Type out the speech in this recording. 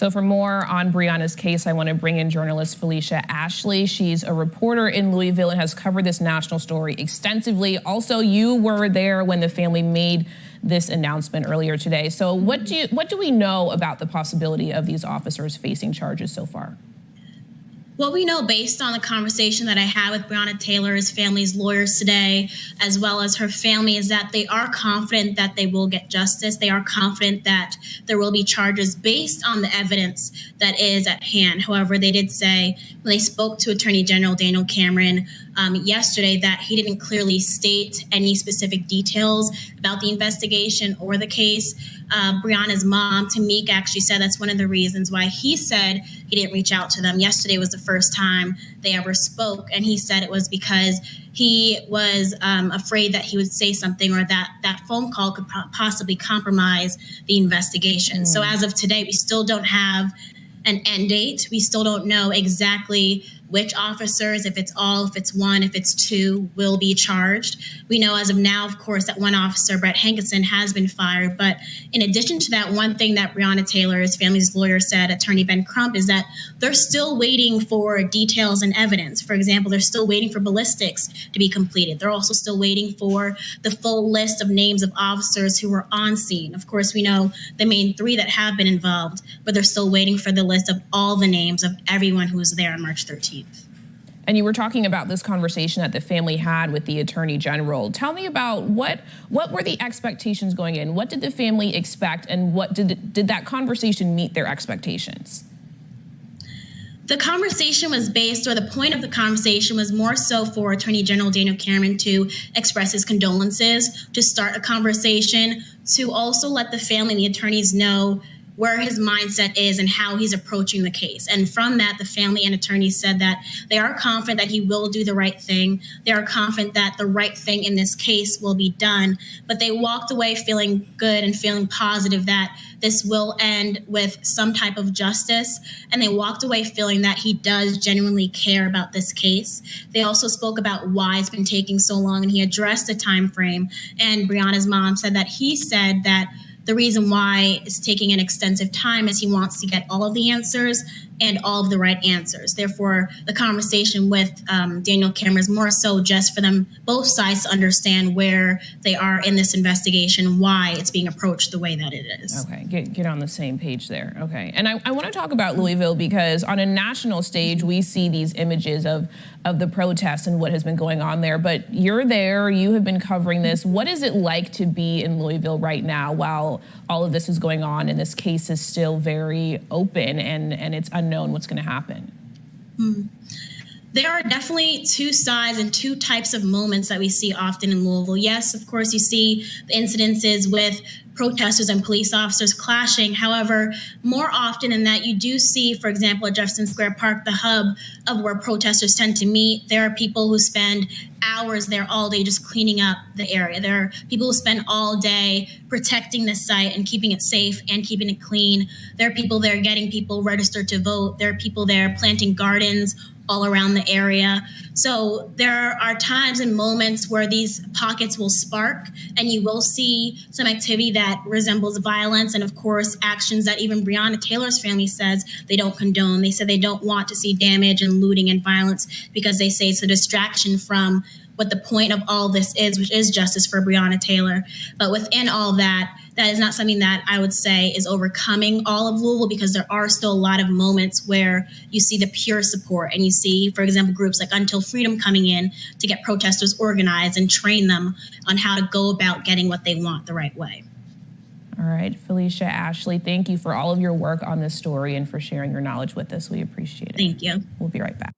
So for more on Breonna's case, I want to bring in journalist Phylicia Ashley. She's a reporter in Louisville and has covered this national story extensively. Also, you were there when the family made this announcement earlier today. So what do we know about the possibility of these officers facing charges so far? What we know based on the conversation that I had with Breonna Taylor's family's lawyers today, as well as her family, is that they are confident that they will get justice. They are confident that there will be charges based on the evidence that is at hand. However, they did say when they spoke to Attorney General Daniel Cameron yesterday that he didn't clearly state any specific details about the investigation or the case. Breonna's mom, Tamika, actually said that's one of the reasons why he said he didn't reach out to them. Yesterday was the first time they ever spoke, and he said it was because he was afraid that he would say something or that phone call could possibly compromise the investigation. So as of today, we still don't have an end date. We still don't know exactly which officers, if it's all, if it's one, if it's two, will be charged. We know as of now, of course, that one officer, Brett Hankinson, has been fired. But in addition to that, one thing that Breonna Taylor's family's lawyer said, Attorney Ben Crump, is that they're still waiting for details and evidence. For example, they're still waiting for ballistics to be completed. They're also still waiting for the full list of names of officers who were on scene. Of course, we know the main three that have been involved, but they're still waiting for the list of all the names of everyone who was there on March 13th. And you were talking about this conversation that the family had with the Attorney General. Tell me about what were the expectations going in? What did the family expect, and what did that conversation meet their expectations? The conversation was based, or the point of the conversation was more so for Attorney General Daniel Cameron to express his condolences, to start a conversation, to also let the family and the attorneys know where his mindset is and how he's approaching the case. And from that, the family and attorneys said that they are confident that he will do the right thing. They are confident that the right thing in this case will be done. But they walked away feeling good and feeling positive that this will end with some type of justice. And they walked away feeling that he does genuinely care about this case. They also spoke about why it's been taking so long, and he addressed the time frame. And Breonna's mom said that he said that the reason why it's taking an extensive time is he wants to get all of the answers and all of the right answers. Therefore, the conversation with Daniel Cameron is more so just for them, both sides, to understand where they are in this investigation, why it's being approached the way that it is. Okay, get on the same page there. Okay, and I want to talk about Louisville, because on a national stage, we see these images of the protests and what has been going on there. But you're there, you have been covering this. What is it like to be in Louisville right now while all of this is going on and this case is still very open and it's unknown what's going to happen? There are definitely two sides and two types of moments that we see often in Louisville. Yes, of course, you see the incidences with protesters and police officers clashing. However, more often than that, you do see, for example, at Jefferson Square Park, the hub of where protesters tend to meet. There are people who spend hours there all day just cleaning up the area. There are people who spend all day protecting the site and keeping it safe and keeping it clean. There are people there getting people registered to vote. There are people there planting gardens all around the area. So there are times and moments where these pockets will spark, and you will see some activity that resembles violence, and of course actions that even Breonna Taylor's family says they don't condone. They said they don't want to see damage and looting and violence because they say it's a distraction from what the point of all this is, which is justice for Breonna Taylor. But within all that, that is not something that I would say is overcoming all of Louisville, because there are still a lot of moments where you see the pure support, and you see, for example, groups like Until Freedom coming in to get protesters organized and train them on how to go about getting what they want the right way. All right, Phylicia Ashley, thank you for all of your work on this story and for sharing your knowledge with us. We appreciate it. Thank you. We'll be right back.